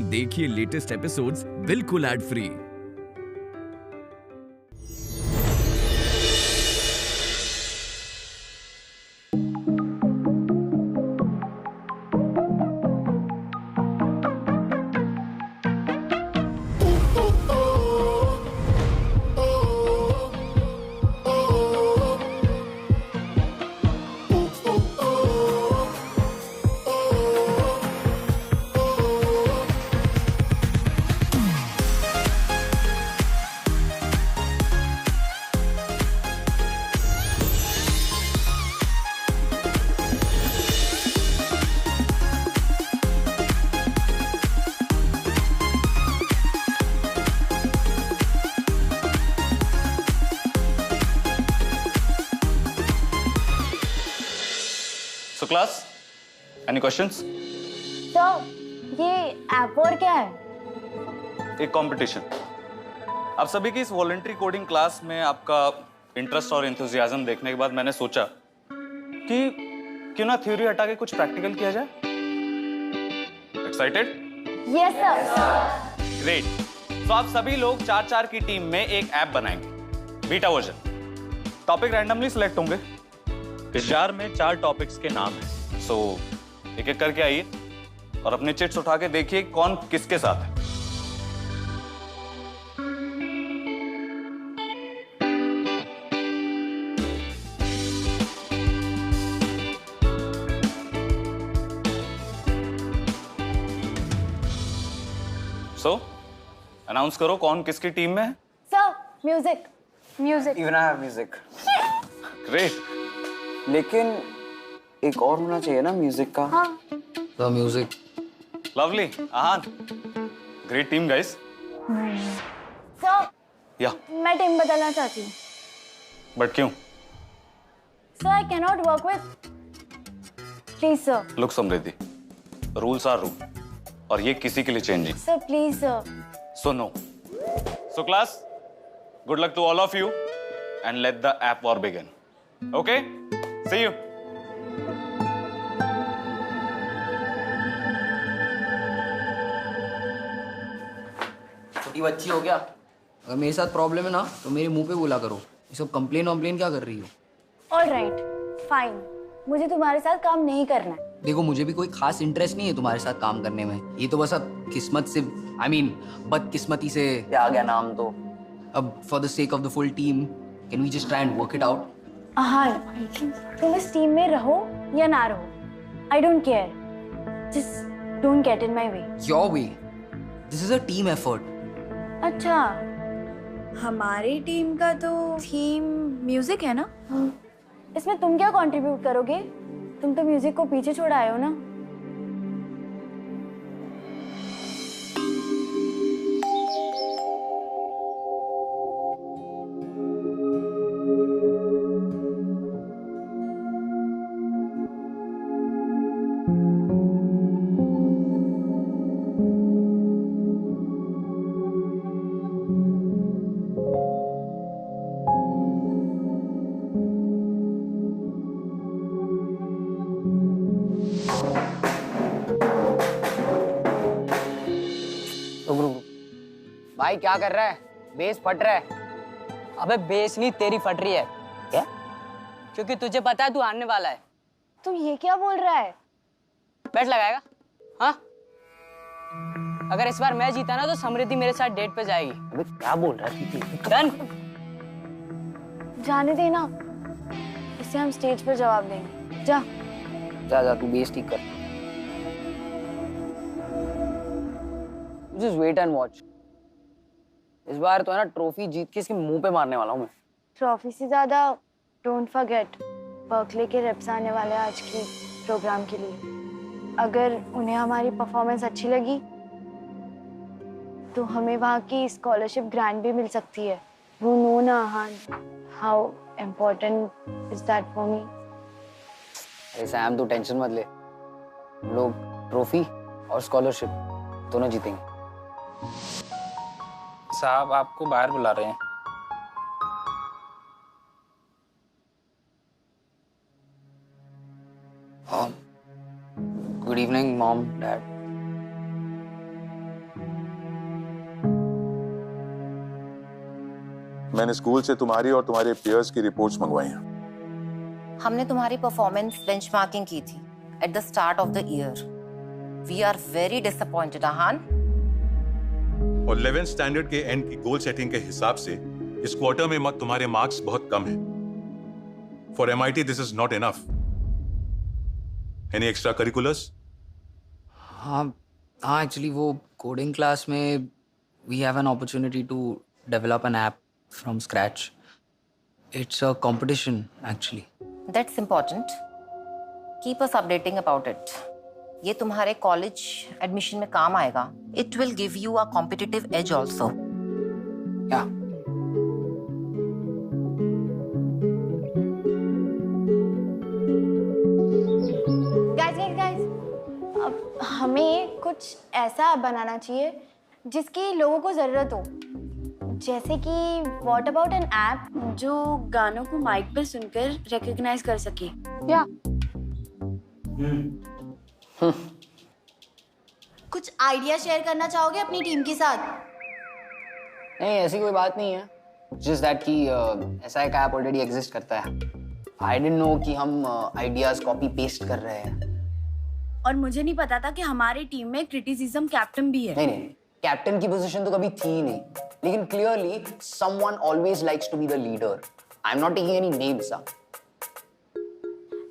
देखिए latest episodes बिल्कुल ad free. So class, any questions? Sir, ये ऐप और क्या है? एक कंपटीशन। आप सभी की इस वॉलंटरी कोडिंग क्लास में आपका इंटरेस्ट और एंथुसियाज्म देखने के बाद मैंने सोचा कि क्यों ना थ्योरी हटा के कुछ प्रैक्टिकल किया जाए। एक्साइटेड? Yes sir. ग्रेट। तो आप सभी लोग 4-4 की टीम में एक ऐप बनाएंगे, beta version. Topic randomly select होंगे। इस जार में 4 टॉपिक्स के नाम हैं। सो एक एक करके आइए और अपने चिट्स उठा के देखिए कौन किसके साथ है। सो अनाउंस करो कौन किसकी टीम में है। Sir, music. Music. Even I have music. Great. लेकिन एक और होना चाहिए ना म्यूजिक का। हाँ। The music. Lovely, Aahan, great team guys. Sir, या मैं टीम बदलना चाहती हूँ। बट क्यों? Sir, I can not work with. Please sir. Look Samriddhi, rules are rule और ये किसी के लिए changing. Sir please sir. So no. So class, good luck to all of you and let the app war begin. Okay, see you. छोटी बच्ची हो क्या? अगर मेरे साथ प्रॉब्लम है ना तो मेरे मुंह पे बोला करो। ये सब कंप्लेन क्या कर रही हो? Alright, fine. मुझे तुम्हारे साथ काम नहीं करना है। देखो, मुझे भी कोई खास इंटरेस्ट नहीं है तुम्हारे साथ काम करने में। ये तो बस अब किस्मत से, बदकिस्मती से आ गया नाम तो। अब for the sake of the full team, can we just try and work it out? Aahan, तुम इस टीम में रहो या ना रहो, I don't care. Just don't get in my way. Your way. This is a team effort. अच्छा, हमारी team का तो थीम म्यूजिक है ना? इसमें तुम क्या कंट्रीब्यूट करोगे? तुम तो म्यूजिक को पीछे छोड़ आए हो ना। भाई क्या कर रहा है? बेस फट रहा है। अबे बेस नहीं, तेरी फट रही है। क्या? क्योंकि तुझे पता है तू हारने वाला है। तुम ये क्या बोल रहा है? बैट लगाएगा? हाँ, अगर इस बार मैं जीता ना तो समृद्धि मेरे साथ डेट पे जाएगी। अबे क्या बोल रहा है? डन। जाने देना, इसे हम स्टेज पर जवाब देंगे। जा जा जा, तू बेस ठीक कर। Just wait and watch. इस बार तो है ना ट्रॉफी जीत के इसके मुंह पे मारने वाला हूँ मैं। ट्रॉफी से ज्यादा डोंट फॉरगेट, बर्कले के रेप्स आने वाले आज की प्रोग्राम के लिए। अगर उन्हें हमारी परफॉर्मेंस अच्छी लगी तो हमें वहाँ की स्कॉलरशिप ग्रांट भी मिल सकती है। यू नो ना Aahan, how important is that for me. अरे सैम, तू टेंशन मत ले। हम लोग ट्रॉफी और स्कॉलरशिप दोनों जीतेंगे। साहब आपको बाहर बुला रहे हैं। Good evening mom, dad. मैंने स्कूल से तुम्हारी और तुम्हारे पेयर्स की रिपोर्ट्स मंगवाई हैं। हमने तुम्हारी परफॉर्मेंस बेंचमार्किंग की थी at the start of the year. We are very disappointed Aahan. और 11th स्टैंडर्ड के एंड की गोल सेटिंग के हिसाब से इस क्वार्टर में तुम्हारे मार्क्स बहुत कम हैं। For MIT this is not enough. Any extra curriculars? हाँ एक्चुअली वो कोडिंग क्लास में we have an opportunity to develop an app from scratch. It's a competition actually. That's important. Keep us updating about it. ये तुम्हारे college admission में काम आएगा। It will give you a competitive edge also. या guys अब हमें कुछ ऐसा बनाना चाहिए जिसकी लोगों को ज़रूरत हो। जैसे कि व्हाट अबाउट एन ऐप जो गानों को माइक पर सुनकर रिकॉग्नाइज कर सके। या कुछ आइडिया शेयर करना चाहोगे अपनी टीम के साथ? नहीं, ऐसी कोई बात नहीं है। जस्ट दैट कि ऐसा एक ऐप ऑलरेडी एग्जिस्ट करता है। आई डिडंट नो कि हम आइडियाज कॉपी पेस्ट कर रहे हैं। और मुझे नहीं पता था कि हमारी टीम में क्रिटिसिज्म कैप्टन भी है। नहीं, कैप्टन की पोजीशन तो कभी थी ही नहीं, लेकिन clearly someone always likes to be the leader. I am not taking any names.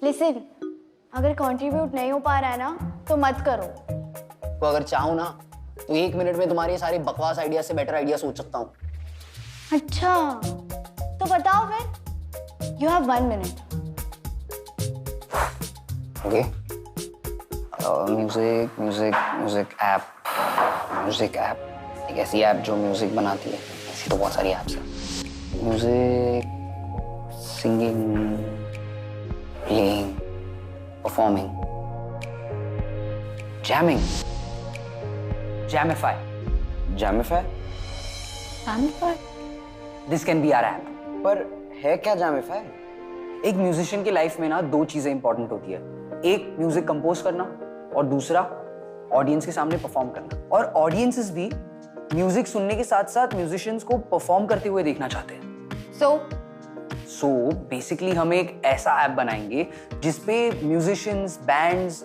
Listen, अगर कंट्रीब्यूट नहीं हो पा रहा है ना तो मत करो। तो अगर चाहूँ ना तो 1 मिनट में तुम्हारे सारे बकवास आइडिया से बेटर आइडिया सोच सकता हूँ। अच्छा तो बताओ फिर। You have 1 minute. Okay. Music app एक ऐसी ऐप जो म्यूजिक बनाती है। ऐसी तो बहुत सारी ऐप्स हैं। Music, singing, playing, performing, jamming, Jamify. This can be our app. पर है क्या जैमिफाई? एक म्यूजिशियन की लाइफ में ना 2 चीजें इंपॉर्टेंट होती है। एक म्यूजिक कंपोज करना और दूसरा ऑडियंस के सामने परफॉर्म करना। और ऑडियंसेस भी म्यूजिक सुनने के साथ साथ म्यूजिशियंस को परफॉर्म करते हुए देखना चाहते हैं। सो बेसिकली हम एक ऐसा ऐप बनाएंगे जिसपे म्यूजिशियंस, बैंड्स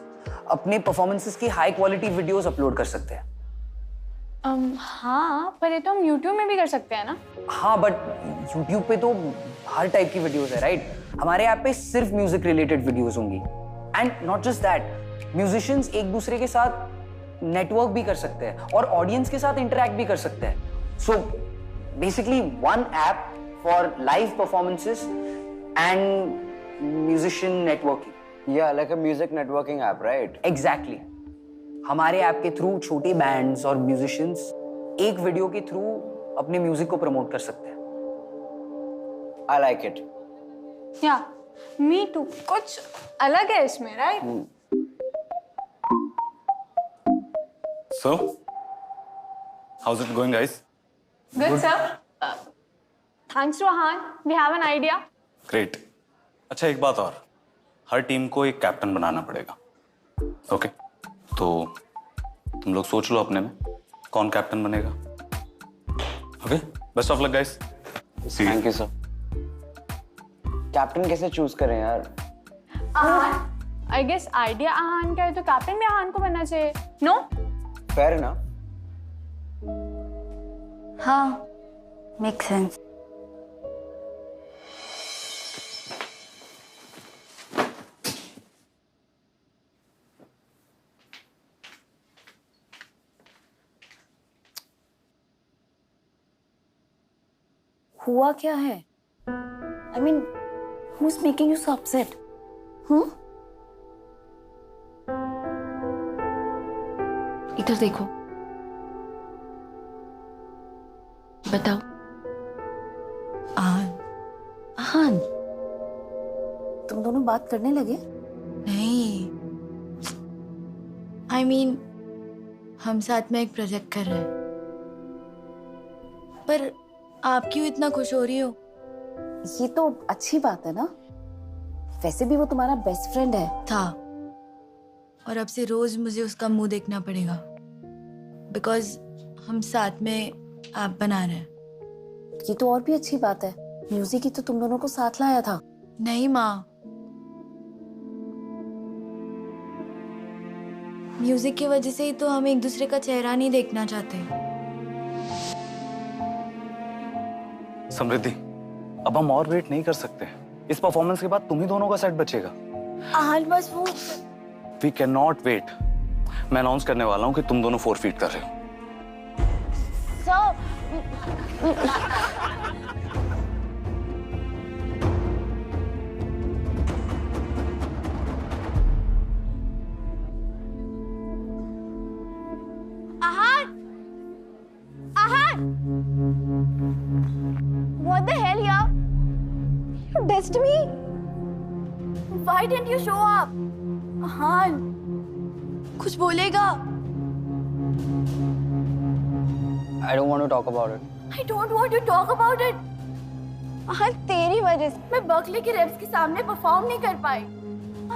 अपने परफॉर्मेंसेस की हाई क्वालिटी वीडियोस अपलोड कर सकते हैं। हाँ, पर ये तो हम YouTube में भी कर सकते हैं ना? हाँ, बट YouTube पे तो हर टाइप की वीडियोस है, राइट? हमारे ऐप पे सिर्फ म्यूजिक रिलेटेड वीडियोस होंगी। And not just that, musicians एक दूसरे के साथ नेटवर्क भी कर सकते हैं और ऑडियंस के साथ इंटरेक्ट भी कर सकते हैं। So basically one app for live performances and musician networking. Yeah like a music networking app, right? Exactly. हमारे ऐप के थ्रू छोटे बैंड्स और म्यूजिशियंस एक वीडियो के थ्रू अपने म्यूजिक को प्रमोट कर सकते हैं। I like it. Yeah me too. कुछ अलग है इसमें, right? So, how's it going, guys? Good, sir. Thanks to Ahan, we have an idea. Great. अच्छा, एक बात और, हर टीम को एक कैप्टन बनाना पड़ेगा। ओके? तो तुम लोग सोच लो अपने में कौन कैप्टन बनेगा। Okay? Best of luck guys. Thank you sir. Captain कैसे चूज करें यार? Ahan, I guess आइडिया आहान का है तो कैप्टन भी आहान को बनना चाहिए। नो? फेयर ना? हाँ, मेक सेंस। हुआ क्या है? I mean, who's making you so upset? इधर देखो, बताओ। आहान, तुम दोनों बात करने लगे? नहीं, I mean, हम साथ में एक प्रोजेक्ट कर रहे हैं। पर आप क्यों इतना खुश हो रही हो? ये तो अच्छी बात है ना। वैसे भी वो तुम्हारा बेस्ट फ्रेंड है। था, और अब से रोज मुझे उसका मुंह देखना पड़ेगा बिकॉज हम साथ में ऐप बना रहे हैं। ये तो और भी अच्छी बात है। म्यूजिक ही तो तुम दोनों को साथ लाया था। नहीं माँ, म्यूजिक की वजह से ही तो हम एक दूसरे का चेहरा नहीं देखना चाहते। समृद्धि, अब हम और वेट नहीं कर सकते। इस परफॉर्मेंस के बाद तुम ही दोनों का सेट बचेगा। आज बस वो वी कैन नॉट वेट। मैं अनाउंस करने वाला हूँ कि तुम दोनों 4 फीट कर रहे हो। What the hell, yaar? You dissed me? Why didn't you show up? Ahan, कुछ बोलेगा? I don't want to talk about it. I don't want to talk about it. हाँ, तेरी वजह से मैं बर्कले के रेप्स के सामने परफॉर्म नहीं कर पाई।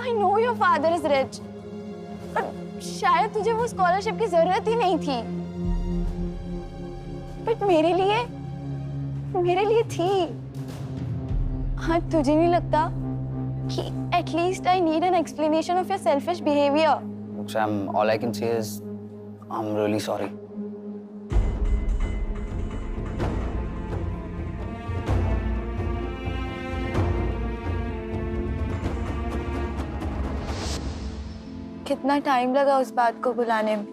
I know your father is rich. और शायद तुझे वो स्कॉलरशिप की जरूरत ही नहीं थी। बट मेरे लिए थी। हाँ, तुझे नहीं लगता कि at least I need an explanation of your selfish behavior? Look, Sam, all I can say is I'm really sorry. कितना टाइम लगा उस बात को बुलाने में,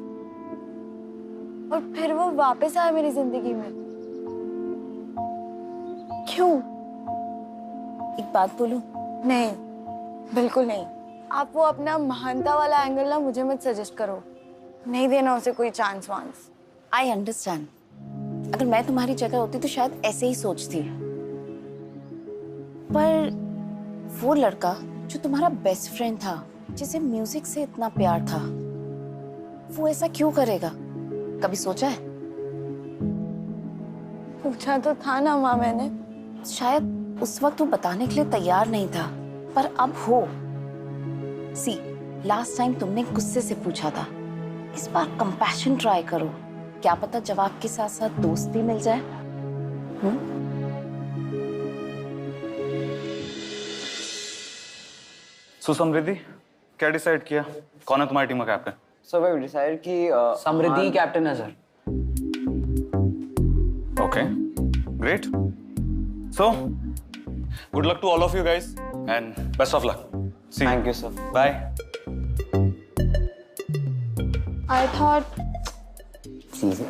और फिर वो वापस आया मेरी जिंदगी में। क्यों? एक बात बोलूं? नहीं, बिल्कुल नहीं। आप वो अपना महानता वाला एंगल ना मुझे मत सजेस्ट करो। नहीं देना उसे कोई चांस वांस। I understand. अगर मैं तुम्हारी जगह होती तो शायद ऐसे ही सोचती। पर वो लड़का जो तुम्हारा बेस्ट फ्रेंड था, जिसे म्यूजिक से इतना प्यार था, वो ऐसा क्यों करेगा? कभी सोचा है? पूछा तो था ना माँ मैंने। शायद उस वक्त वो बताने के लिए तैयार नहीं था, पर अब हो। सी, लास्ट टाइम तुमने गुस्से से पूछा था, इस बार कंपैशन ट्राई करो। क्या पता जवाब के साथ साथ दोस्त भी मिल जाए। समृद्धि, क्या डिसाइड किया? कौन है तुम्हारी टीम का कैप्टन? So we decided कि समृद्धि कैप्टन है sir. Okay, great. So, good luck to all of you guys and best of luck. See you. Thank you, sir. Bye. I thought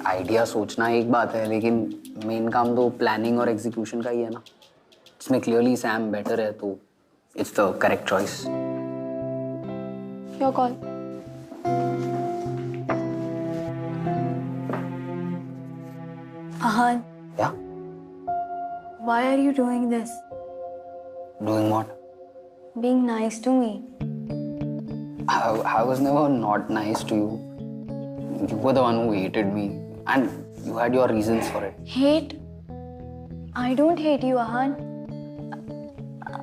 idea सोचना एक बात है, लेकिन मेन काम तो प्लानिंग और एग्जीक्यूशन का ही है ना। इसमें क्लियरली सैम बेटर है, तो it's the correct choice. your call. Ahan, Yeah? why are you doing this? Doing what? Being nice to me. I was never not nice to you. You were the one who hated me, and you had your reasons for it. Hate? I don't hate you, Ahan.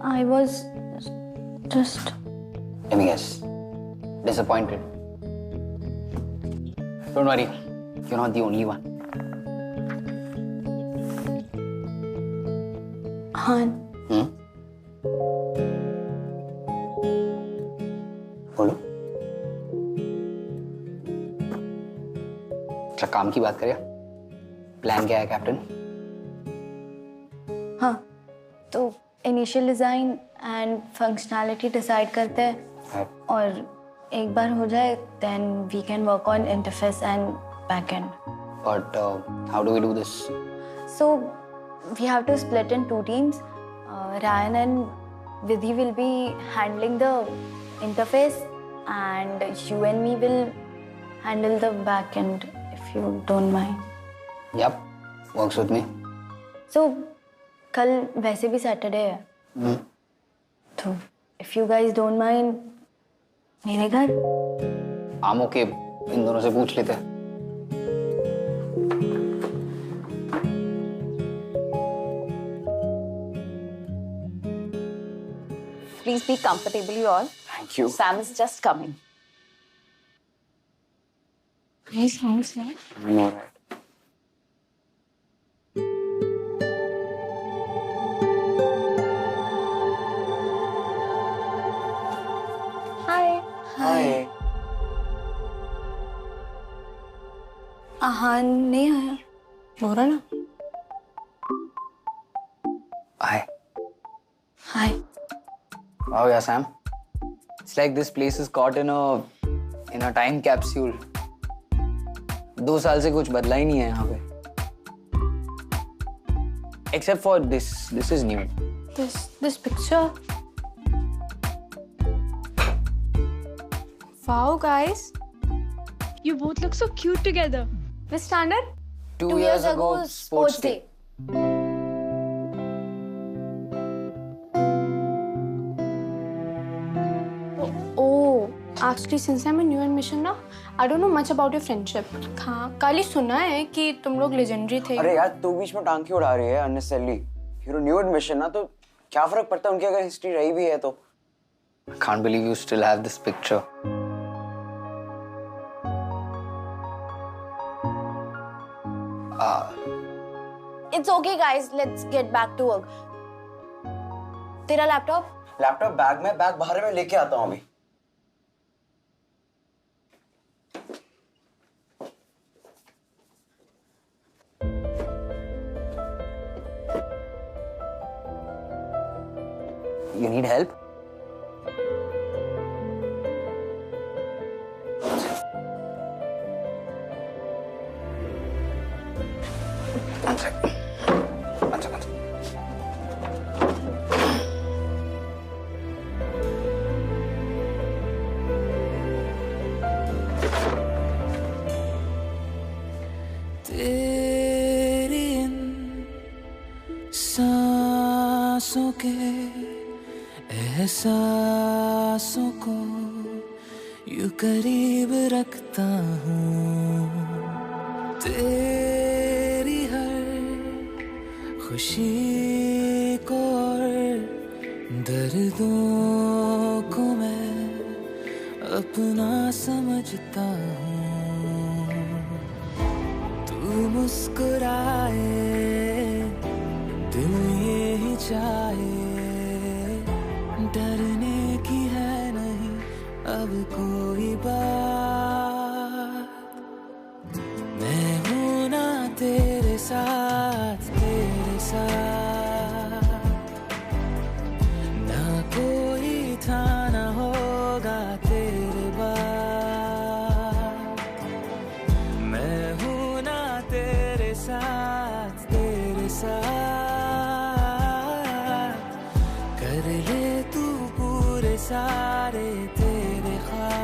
I was just... Let me guess. Disappointed. Don't worry, you're not the only one. Ahan. बोलो। अच्छा, काम की बात करें? Plan क्या है captain? हाँ, तो initial design and functionality decide करते हैं, और एक बार हो जाए then we can work on interface and backend. But how do we do this? So we have to split in 2 teams. Ryan and Vidhi will be handling the interface, and you and me will handle the backend, if you don't mind. Yep, works with me. So कल वैसे भी Saturday है, तो if you guys don't mind, मेरे घर। I'm okay, इन दोनों से पूछ लेते हैं। Please be comfortable, you all. Thank you. Sam is just coming. Nice house, yeah. I'm all right. हाँ नहीं आया। हो रहा ना। Hi. Hi. Wow, yeah, Sam. It's like this place is caught in a time capsule. 2 साल से कुछ बदला ही नहीं है यहाँ पे. Except for this. This is new. This picture. Wow, guys. You both look so cute together. Which standard? 2 years ago, sports day. Oh, actually, since I'm a new admission ना, I don't know much about your friendship. हाँ, कल ही सुना है कि तुम लोग legendary थे. अरे यार तू बीच में टांग क्यों उड़ा रही है unnecessarily? You're a new admission ना, तो क्या फर्क पड़ता है उनकी अगर हिस्ट्री रही भी है तो? I can't believe you still have this picture. It's okay, guys. Let's get back to work. तेरा लैपटॉप? लैपटॉप बैग में, बैग बाहर में लेके आता हूँ अभी. You need help? One second. तेरी इन सांसों के एहसासों को यूं करीब रखता हूँ. तेरी हर खुशी को और दर्दों को मैं अपना समझता हूँ. तू मुस्कुराए दिल यही चाहे, डरने की है नहीं अब कोई बात. मैं हूं ना तेरे साथ, तेरे साथ. ना कोई था ना होगा तेरे बाद. मैं हूं ना तेरे साथ, तेरे साथ. कर ले तू पूरे सारे तेरे ख्वाब.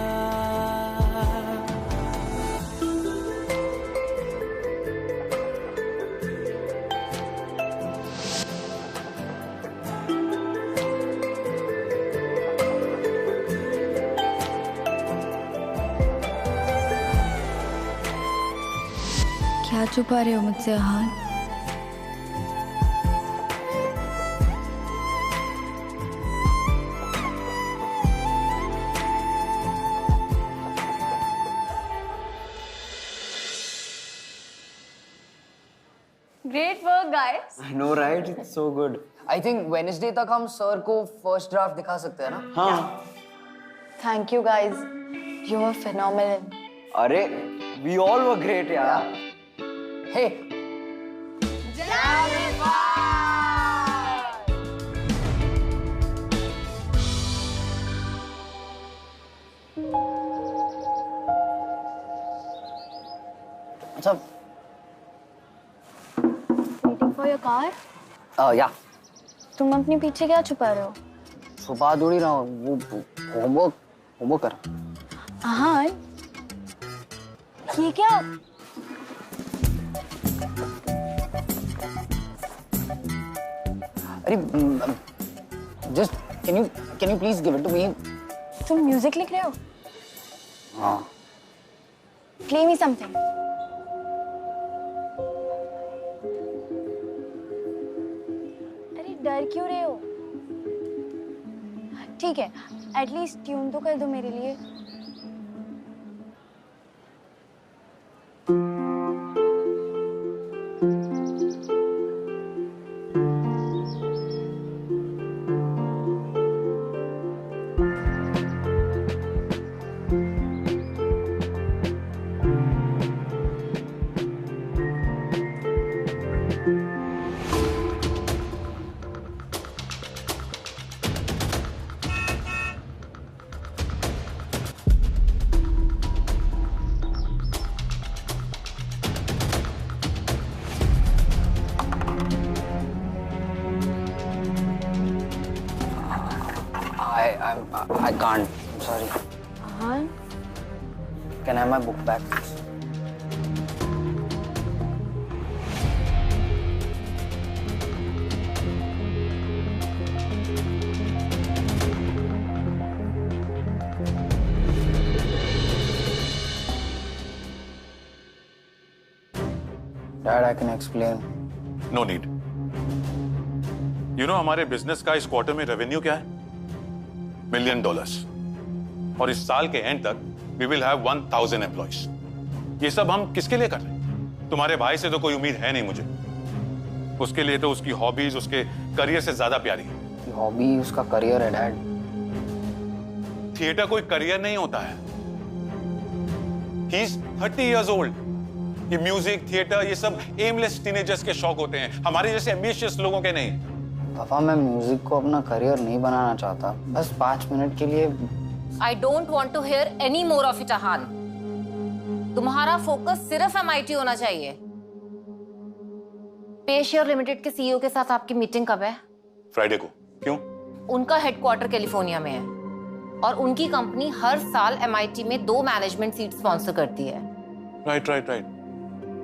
क्या छुपा रहे हो मुझसे हाल? Great work, guys. I know, right? It's so good. I think Wednesday तक हम सर को first draft दिखा सकते हैं ना? हाँ. Thank you, guys. You were phenomenal. अरे, we all were great यार. Hey. अच्छा. Waiting for your car? या. तुम अपने पीछे क्या छुपा रहे हो? छुपा दूरी रहा हूँ. वो होमवर्क कर. हाँ. ये क्या? अरे just can you please give it to me? तुम म्यूजिक लिख रहे हो? हाँ. Play me something. अरे डर क्यों रहे हो? ठीक है, एटलीस्ट ट्यून तो कर दो मेरे लिए. I can't. I'm sorry. हाँ. Can I have my book back, please? Dad, I can explain. No need. You know हमारे बिजनेस का इस क्वार्टर में रेवेन्यू क्या है? $1 मिलियन। और इस साल के एंड तक वी विल हैव 1000 एम्प्लॉइज। ये सब हम किसके लिए कर रहे हैं? तुम्हारे भाई से तो कोई उम्मीद है नहीं मुझे। उसके लिए तो उसकी हॉबीज उसके करियर से ज्यादा प्यारी है। हॉबी उसका करियर है डैड। थिएटर कोई करियर नहीं होता है। He is 30 years old। ये म्यूजिक थिएटर ये सब एमलेस टीनेजर्स के शौक होते हैं, हमारे जैसे एम्बिशियस लोगों के नहीं। पापा मैं म्यूजिक को अपना करियर नहीं बनाना चाहता, बस 5 मिनट के लिए। I don't want to hear any more of it, Ahaan. तुम्हारा फोकस सिर्फ MIT होना चाहिए। पेशियर लिमिटेड के सीईओ के साथ आपकी मीटिंग कब है? फ्राइडे को। क्यों? उनका हेडक्वार्टर कैलिफोर्निया में है और उनकी कंपनी हर साल MIT में 2 मैनेजमेंट सीट स्पॉन्सर करती है। राइट।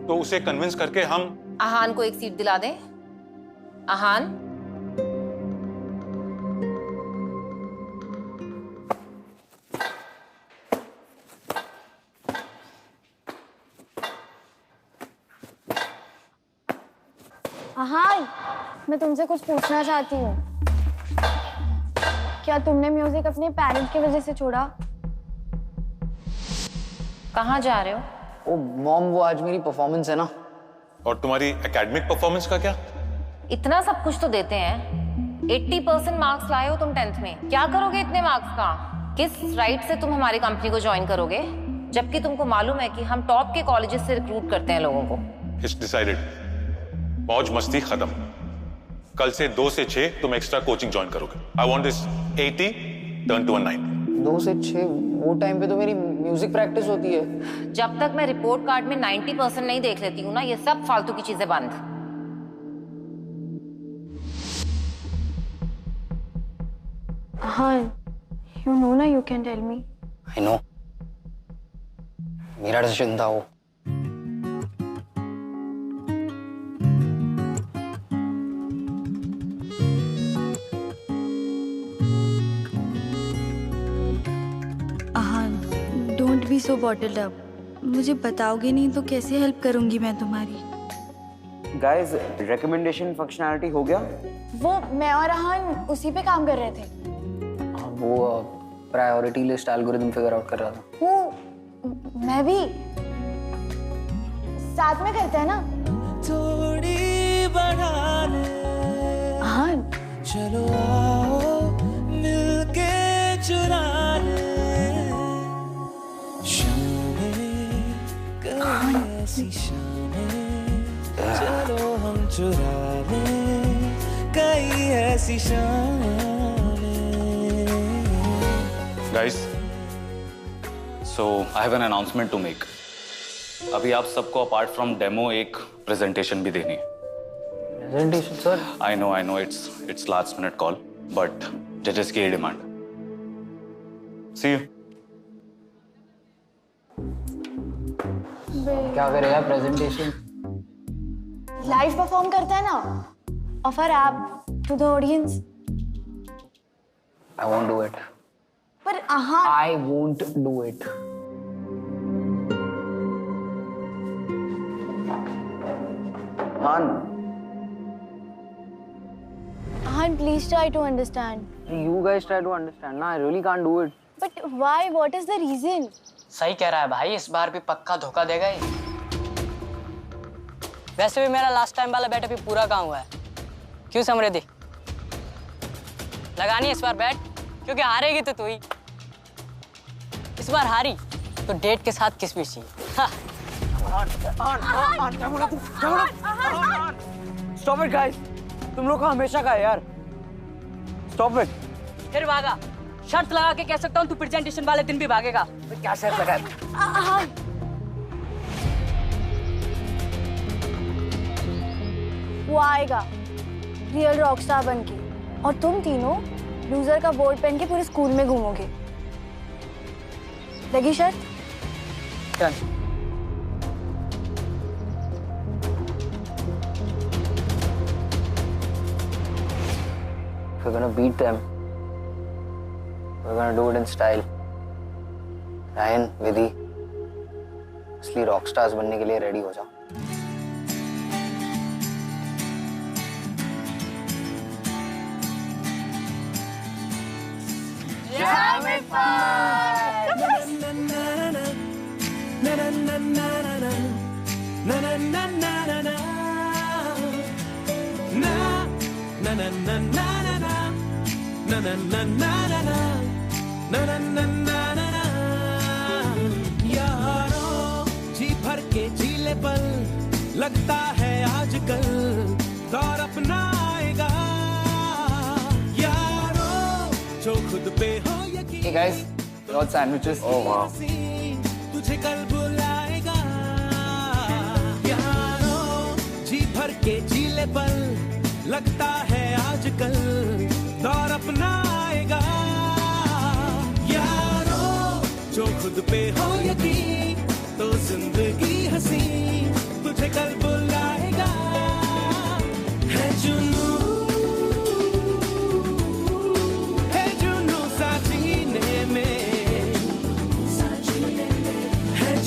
तो उसे कन्विंस करके हम अहान को एक सीट दिला दें। अहान, हाँ, मैं तुमसे कुछ पूछना चाहती हूँ। क्या तुमने म्यूजिक अपने पेरेंट्स की वजह से छोड़ा? कहाँ जा रहे हो? ओ मॉम, वो आज मेरी परफॉर्मेंस है ना। और तुम्हारी एकेडमिक परफॉर्मेंस का क्या? इतना सब कुछ तो देते हैं। 80% मार्क्स लाए हो तुम 10th में। क्या करोगे इतने मार्क्स का? किस राइट से तुम हमारी कंपनी को ज्वाइन करोगे, जबकि तुमको मालूम है कि हम टॉप के कॉलेजेस से रिक्रूट करते हैं लोगों को। It's decided. मौज मस्ती खत्म। कल से 2 से 6 तुम एक्स्ट्रा कोचिंग ज्वाइन करोगे। I want this 80 turn to 9। 2 से 6 वो टाइम पे तो मेरी म्यूजिक प्रैक्टिस होती है। जब तक मैं रिपोर्ट कार्ड में 90% नहीं देख लेती हूँ ना, ये सब फालतू की चीजें बंद। हाँ, you know ना, you can tell me. I know. मेरा डिसीजन था वो। Don't be so bottled up. मुझे बताओगे नहीं तो कैसे हेल्प करूंगी मैं तुम्हारी? गाइस, रिकमेंडेशन फंक्शनैलिटी हो गया? वो मैं और अहान उसी पे काम कर रहे थे। वो priority list algorithm figure out कर रहा था। वो मैं भी साथ में करते हैं ना। थोड़ी बढ़ा ले। अहान, चलो आओ मिलके चुरा ले। ऐसी शानें, चलो हम चुरा लें कई ऐसी शानें। Guys, so I have an announcement to make. अभी आप सबको अपार्ट फ्रॉम डेमो एक प्रेजेंटेशन भी देनी है। Presentation sir? I know it's last minute call, but जजेस की डिमांड। See you. क्या करेगा प्रेजेंटेशन? लाइव परफॉर्म करता है ना, offer app to the audience. I won't do it. पर Ahaan, I won't do it. Ahaan, please try to understand. You guys try to understand ना, I really can't do it. But why? What is the reason? सही कह रहा है भाई, इस बार भी पक्का धोखा देगा ही। वैसे भी मेरा लास्ट टाइम वाला बैट अभी पूरा कहाँ हुआ है। क्यों समृद्धि? लगानी है इस बार बैट, क्योंकि हारेगी तो तू ही। इस बार हारी तो डेट के साथ किस भी चाहिए। Stop it guys, तुम लोग का हमेशा का है यार। Stop it. फिर भागा। शर्त लगा के कह सकता हूँ तू प्रेजेंटेशन वाले दिन भी भागेगा। क्या शर्त लगा? वो आएगा रियल रॉकस्टार बनके, और तुम तीनों लूजर का बोर्ड पहन के पूरे स्कूल में घूमोगे। लगी शर्त? We're gonna beat them. We're gonna do it in style. Ryan, Vidhi, असली रॉक स्टार्स बनने के लिए रेडी हो जाओ। जी भर के जीले पल लगता है आजकल दौर अपना आएगा यारो जो खुद पे हो यकीन। Hey guys, brought sandwiches. Oh wow. तुझे कल बुलाएगा यारो जी भर के जीले पल लगता है आजकल दौर अपना आएगा यारो जो खुद पे हो यकीन तो जिंदगी हंसी तुझे कल बुलाएगा है जुनू सा सीने में है जुनू सा सीने में है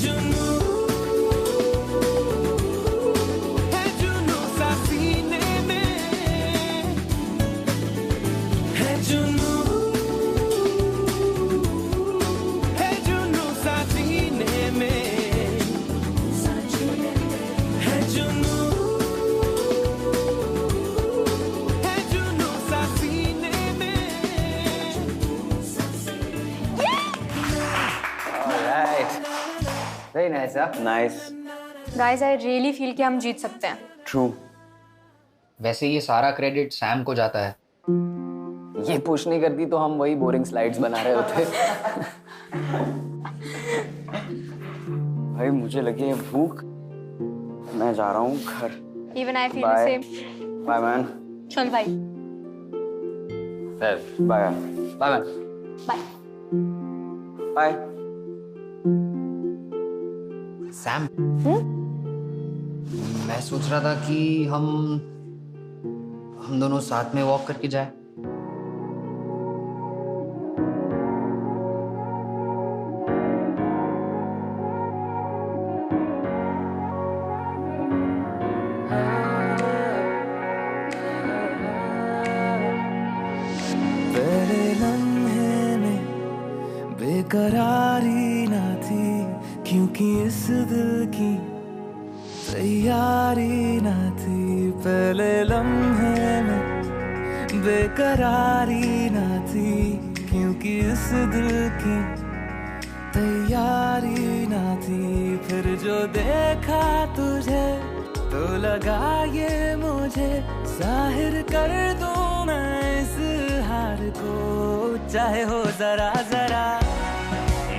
जुनू सा सीने में Very nice, huh? Nice. Guys I really feel कि हम जीत सकते हैं। True. वैसे ये सारा क्रेडिट सैम को जाता है। ये पुश नहीं करती तो हम वही बोरिंग स्लाइड्स बना रहे होते। भाई मुझे लगी है भूख, मैं जा रहा हूँ घर। Even I feel the same. Bye man. चल भाई। Bye. Bye man. Bye. Bye. Sam, मैं सोच रहा था कि हम दोनों साथ में वॉक करके जाए। पहले लम्हे में बेकरारी ना थी क्योंकि इस दिल की तैयारी ना थी। पहले लम्हे में बेकरारी ना थी क्योंकि इस दिल की तैयारी ना थी। फिर जो देखा तुझे तो लगा ये मुझे जाहिर कर दूं मैं इस हार को, चाहे हो जरा जरा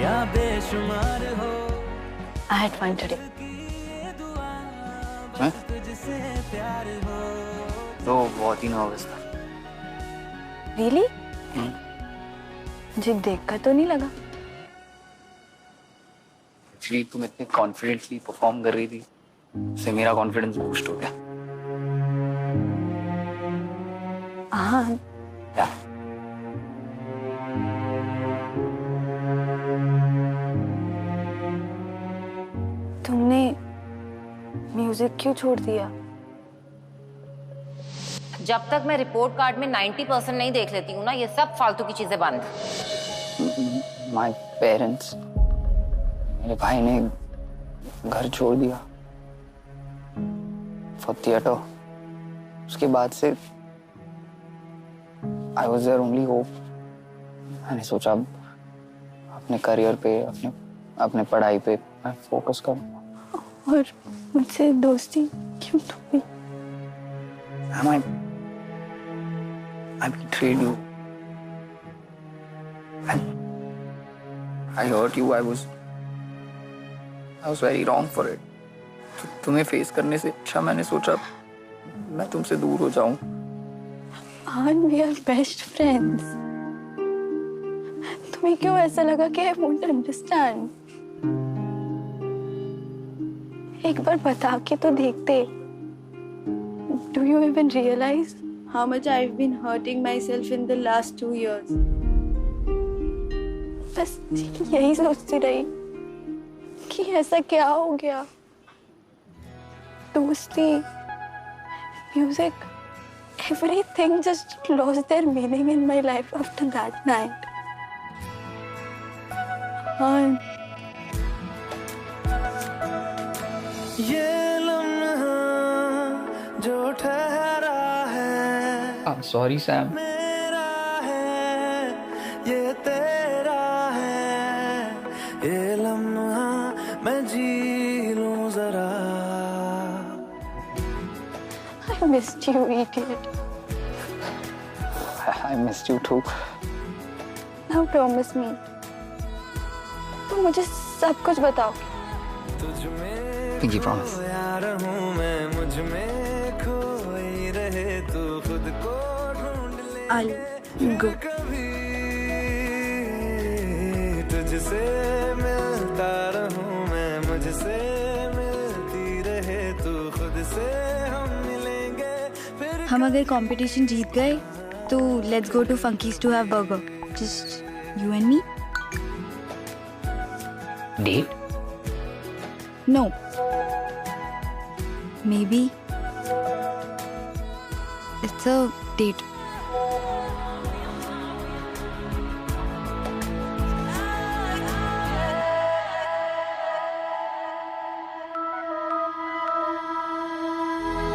या बेशुमार हो। I had fun today. तो बहुत ही नर्वस था। Really? मुझे देखकर तो नहीं लगा। एक्चुअली तुम इतने कॉन्फिडेंटली परफॉर्म कर रही थी, उससे मेरा कॉन्फिडेंस बूस्ट हो गया। हाँ। क्या? तुमने म्यूजिक क्यों छोड़ दिया? जब तक मैं रिपोर्ट कार्ड में 90% नहीं देख लेती हूँ ना, ये सब फालतू की चीजें बंद। माय पेरेंट्स, मेरे भाई ने घर छोड़ दिया फॉर थिएटर। उसके बाद से I was there only hope. मैंने सोचा अपने करियर पे, अपने पढ़ाई पे मैं फोकस करूँ। और मुझसे दोस्ती क्यों तोड़ी? I betrayed you. I hurt you. I was very wrong for it. तुम्हें फेस करने से अच्छा मैंने सोचा मैं तुमसे दूर हो जाऊं। And we are best friends. तुम्हें क्यों ऐसा लगा कि आई वोंट अंडरस्टैंड? एक बार बता के तो देखते। Do you even realize how much I've been hurting myself in the last 2 years? बस यही सोचती रही कि ऐसा क्या हो गया। दोस्ती, music, everything just lost their meaning in my life after that night. हाँ। ये लम्हा जो ठहरा है सॉरी सैम। मेरा है, ये तेरा है, ये लम्हा मैं जी लूं जरा। I missed you, idiot. I missed you too. Now promise me. तुम मुझे सब कुछ बताओ। Pinky promise. यार हूँ मैं, मुझ में खोई रहे तू खुद को ढूंढ ले। I'll go. कभी तुझसे मिलता रहूँ मैं, मुझसे मिलती रहे तू खुद से, हम मिलेंगे फिर। हम अगर कंपटीशन जीत गए तो let's go to Funky's to have burger, just you and me. Date? No, maybe it's a date.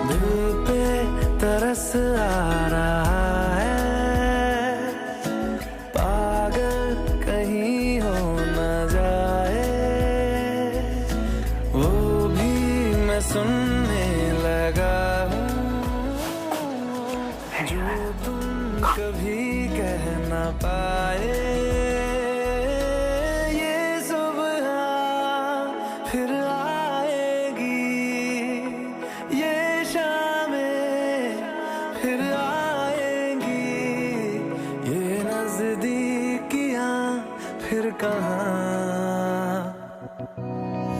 दिल पे तरस आ रहा है, पागल कहीं हो न जाए, वो भी मैं सुनने लगा हूँ, जो तुम कभी कह न पाए। ये सुबह फिर आएगी, ये शामें फिर आएंगी, ये नजदीकियां फिर कहाँ।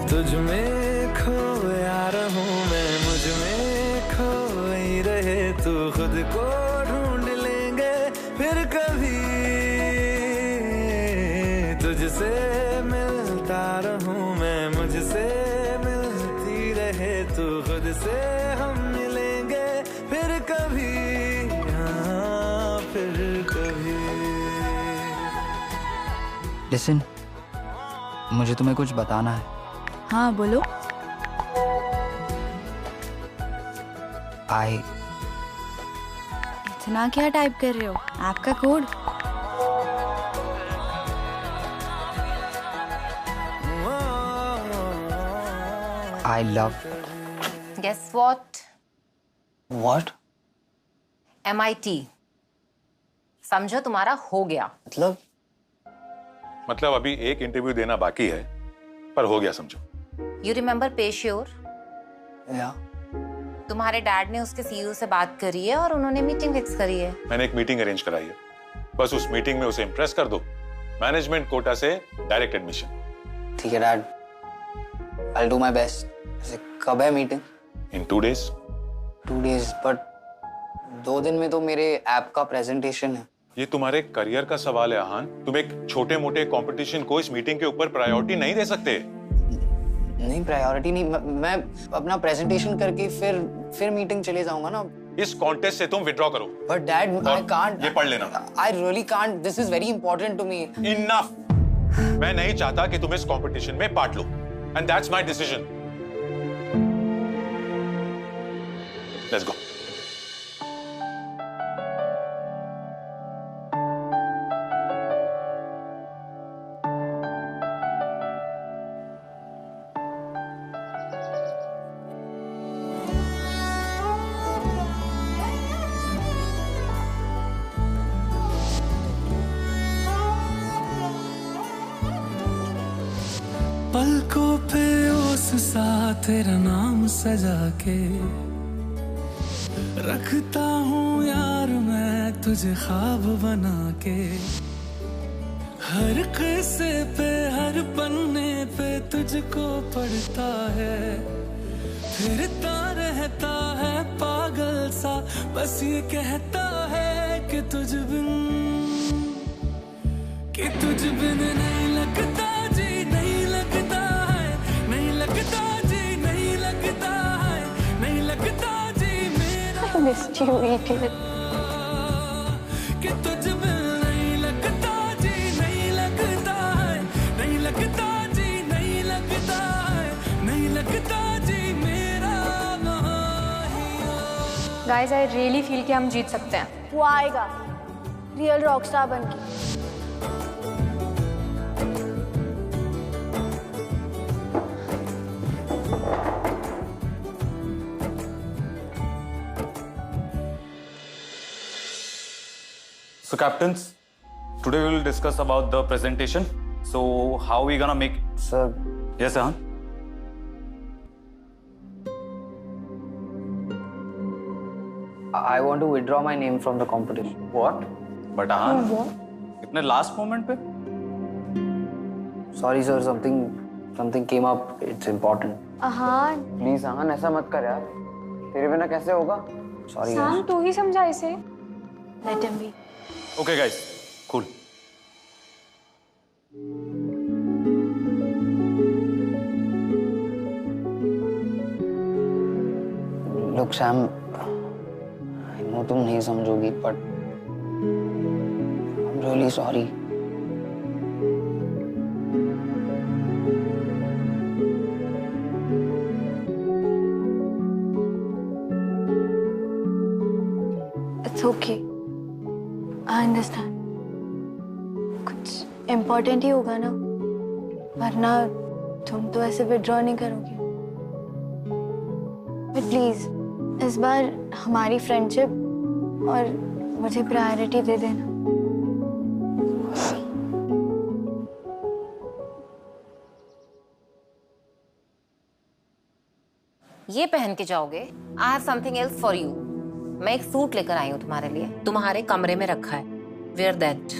तुझ में खोया रहूं मैं, मुझ में खोई रहे तू, खुद को ढूंढ लेंगे फिर कभी। तुझसे मिलता रहूं मैं, मुझसे मिलती रहे तू, खुद से हम मिलेंगे फिर कभी, हाँ फिर कभी। लिसन, मुझे तुम्हें कुछ बताना है। हाँ बोलो। इतना क्या टाइप कर रहे हो? आपका code? I love. Guess what? What? MIT. समझो तुम्हारा हो गया। मतलब अभी एक इंटरव्यू देना बाकी है, पर हो गया समझो। You remember पेश्योर? या तुम्हारे डैड ने उसके सीईओ से बात करी है और उन्होंने मीटिंग फिक्स करी है। मैंने एक मीटिंग अरेंज कराई है, बस उस मीटिंग में उसे इम्प्रेस कर दो, मैनेजमेंट कोटा से डायरेक्ट एडमिशन। ठीक है dad, I'll do my best. कब है meeting? In 2 days. 2 days, but 2 दिन में तो मेरे ऐप का प्रेजेंटेशन है। ये तुम्हारे करियर का सवाल है आहान, तुम एक छोटे मोटे कंपटीशन को इस मीटिंग के ऊपर प्रायोरिटी नहीं दे सकते। नहीं प्रायोरिटी नहीं, मैं अपना प्रेजेंटेशन करके फिर मीटिंग चले जाऊंगा ना। इस कॉन्टेस्ट से तुम विड्रॉ करो। But Dad, I can't. ये पढ़ लेना। I really can't. This is very important to me. Enough. मैं नहीं चाहता कि तुम इस कंपटीशन में part low, and that's my decision. Let's go. पलकों पे उस सा तेरा नाम सजा के रखता हूँ यार मैं तुझे ख्वाब बना के। हर किस्से पे हर पन्ने पे तुझको पढ़ता है, फिरता रहता है पागल सा, बस ये कहता है कि तुझ बिन नहीं लगता जी, नहीं लगता है, नहीं लगता जी, नहीं लगता है, नहीं लगता जी मेरा कि तुझ बिन नहीं लगता जी, नहीं लगता है, नहीं लगता जी, नहीं लगता है, नहीं लगता जी मेरा गाइस आई रियली फील कि हम जीत सकते हैं। वो आएगा रियल रॉकस्टार बन के। So captains, today we will discuss about the presentation. So how we gonna make? Sir. Yes, sir. I want to withdraw my name from the competition. What? But what? इतने last moment पे? Sorry sir, something came up. It's important. Ahan please Ahan ऐसा मत कर यार, तेरे बिना कैसे होगा? Sorry. शाम तू ही समझा इसे। Let him B. Okay guys, cool. Look Sam, I know तुम नहीं समझोगी, but I'm really sorry. It's okay. I understand. कुछ इम्पोर्टेंट ही होगा ना, वरना तुम तो ऐसे विड्रॉ नहीं करोगे। बट प्लीज इस बार हमारी फ्रेंडशिप और मुझे प्रायोरिटी दे देना। ये पहन के जाओगे? I have something else for you. मैं एक सूट लेकर आई हूँ तुम्हारे लिए, तुम्हारे कमरे में रखा है। Wear that.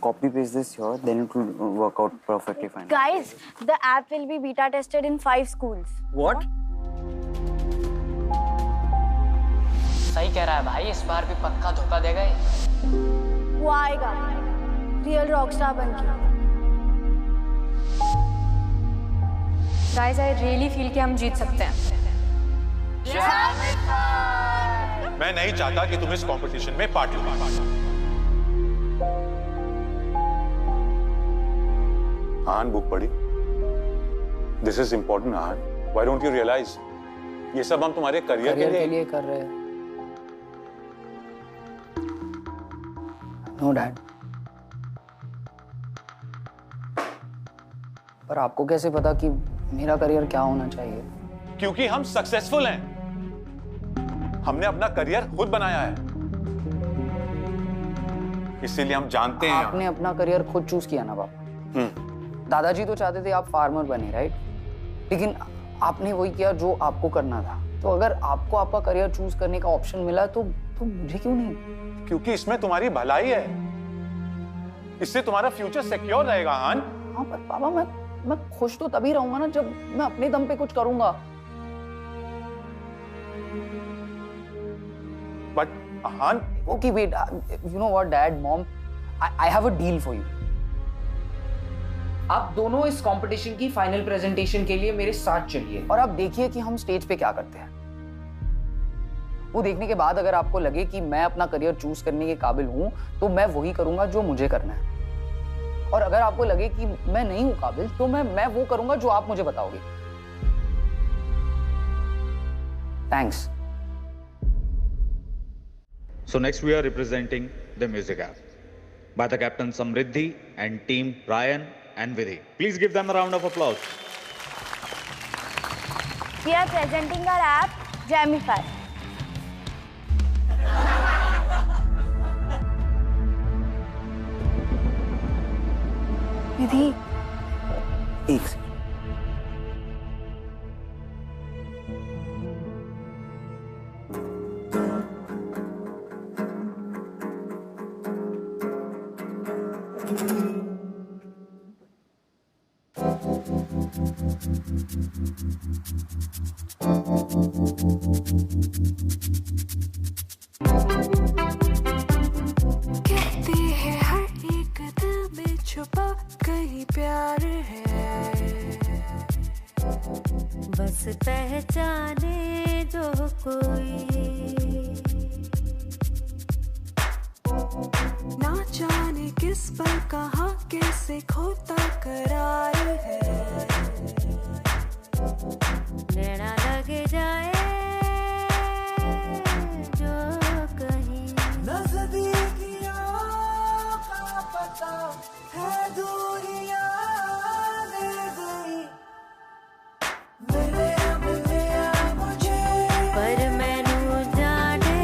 Copy paste this here, then it will work out perfectly fine. Guys, the app will be beta tested in 5 schools. What? सही कह रहा है भाई, इस बार भी पक्का धोखा देगा ये। वो आएगा रियल रॉकस्टार बन के। गाइस आई रियली फील कि हम जीत सकते हैं। मैं नहीं चाहता कि तुम इस कंपटीशन में पार्ट लो। आहान बुक पढ़ी? This is important Aahan. Why don't you realise ये सब हम तुम्हारे करियर के लिए कर रहे हैं। नो डैड, पर आपको कैसे पता कि मेरा करियर क्या होना चाहिए? क्योंकि हम सक्सेसफुल हैं। हमने अपना करियर खुद बनाया है, इसीलिए हम जानते हैं। आपने अपना करियर खुद चूज किया ना पापा। दादाजी तो चाहते थे आप फार्मर बने, राइट? लेकिन आपने वही किया जो आपको करना था। तो अगर आपको आपका करियर चूज करने का ऑप्शन मिला तो मुझे क्यों नहीं? क्योंकि इसमें तुम्हारी भलाई है, इससे तुम्हारा फ्यूचर सिक्योर रहेगा आहान। हाँ पर पापा मैं खुश तो तभी रहूंगा ना जब मैं अपने दम पे कुछ करूंगा। But Aahan, okay wait, you know what dad, mom, I have a deal for you. आप दोनों इस कंपटीशन की फाइनल प्रेजेंटेशन के लिए मेरे साथ चलिए और आप देखिए कि हम स्टेज पे क्या करते हैं। वो देखने के बाद अगर आपको लगे कि मैं अपना करियर चूज करने के काबिल हूं तो मैं वही करूंगा जो मुझे करना है, और अगर आपको लगे कि मैं नहीं हूं काबिल तो मैं वो करूंगा जो आप मुझे बताओगे। Thanks. So next we are representing the music app by the captain Samriddhi and team Ryan and Vidhi. Please give them a round of applause. We are presenting our app, Jamify. Vidhi. एक second. कहती है हर एक दिल में छुपा कहीं प्यार है, बस पहचाने जो कोई, ना जाने किस पल कहाँ कैसे खोता करार है, नैना लगे जाए जो कहीं, नजदीकियों का पता है दूरियां दे गई, मिले मुझे पर मैनू जाने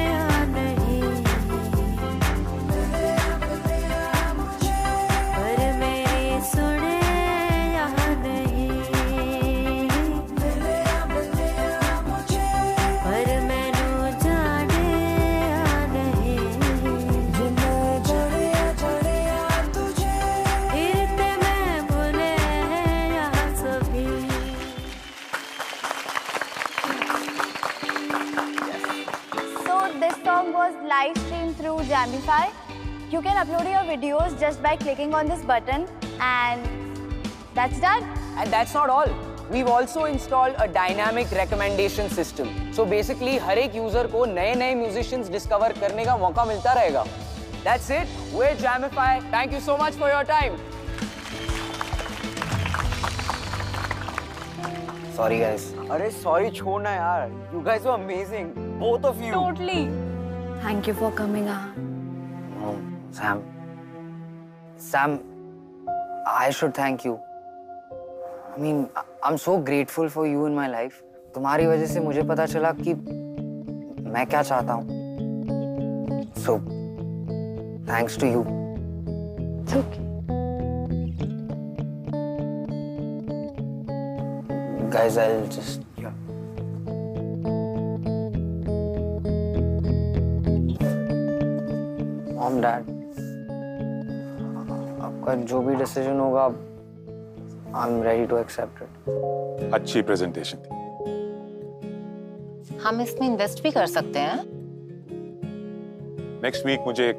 या नहीं, मिले मुझे पर मेरी सुने या नहीं, मिले मुझे पर मैनू जाने या नहीं, जिन्हें जड़िया तुझे फिरते मैं भूले या सभी। So this song was live streamed through Jamify. You can upload your videos just by clicking on this button, and that's done. And that's not all. We've also installed a dynamic recommendation system. So basically हर एक user को नए musicians discover करने का मौका मिलता रहेगा. That's it. We're Jamify. Thank you so much for your time. Sorry guys. अरे sorry छोड़ना यार. You guys were amazing, both of you. Totally. Thank you for coming on. Oh, Sam, I should thank you. I mean, I'm so grateful for you in my life. तुम्हारी वजह से मुझे पता चला कि मैं क्या चाहता हूँ. So, thanks to you. It's okay. Guys, I'll just... Mom, Dad, आपका जो भी डिसीजन होगा, I'm ready to accept it. अच्छी प्रेजेंटेशन थी. हम इसमें इन्वेस्ट भी कर सकते हैं. नेक्स्ट वीक मुझे एक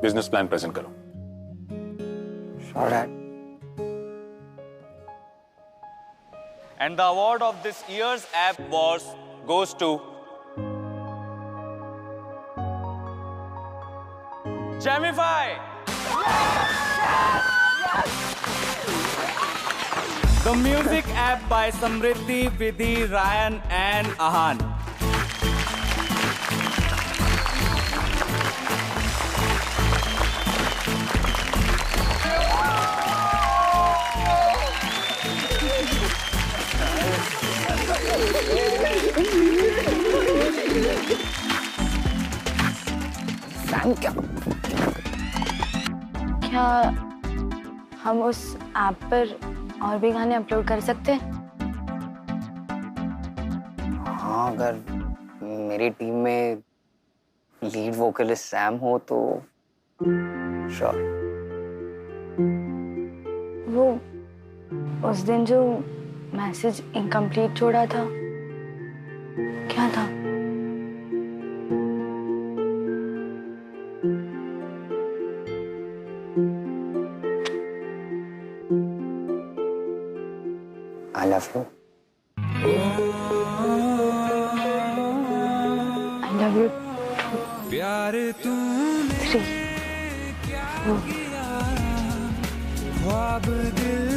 बिजनेस प्लान प्रेजेंट करो. Sure, Dad. And the award of this year's app goes to Jamify. The music app by Samriddhi, Vidhi, Ryan and Ahan. क्या हम उस ऐप पर और भी गाने अपलोड कर सकते हैं? हाँ, अगर मेरी टीम में लीड वोकलिस्ट सैम हो तो श्योर. वो उस दिन जो मैसेज इनकम्प्लीट छोड़ा था, क्या था? I love you. I love you. प्यार तूने 3, 2. ख्वाब दिल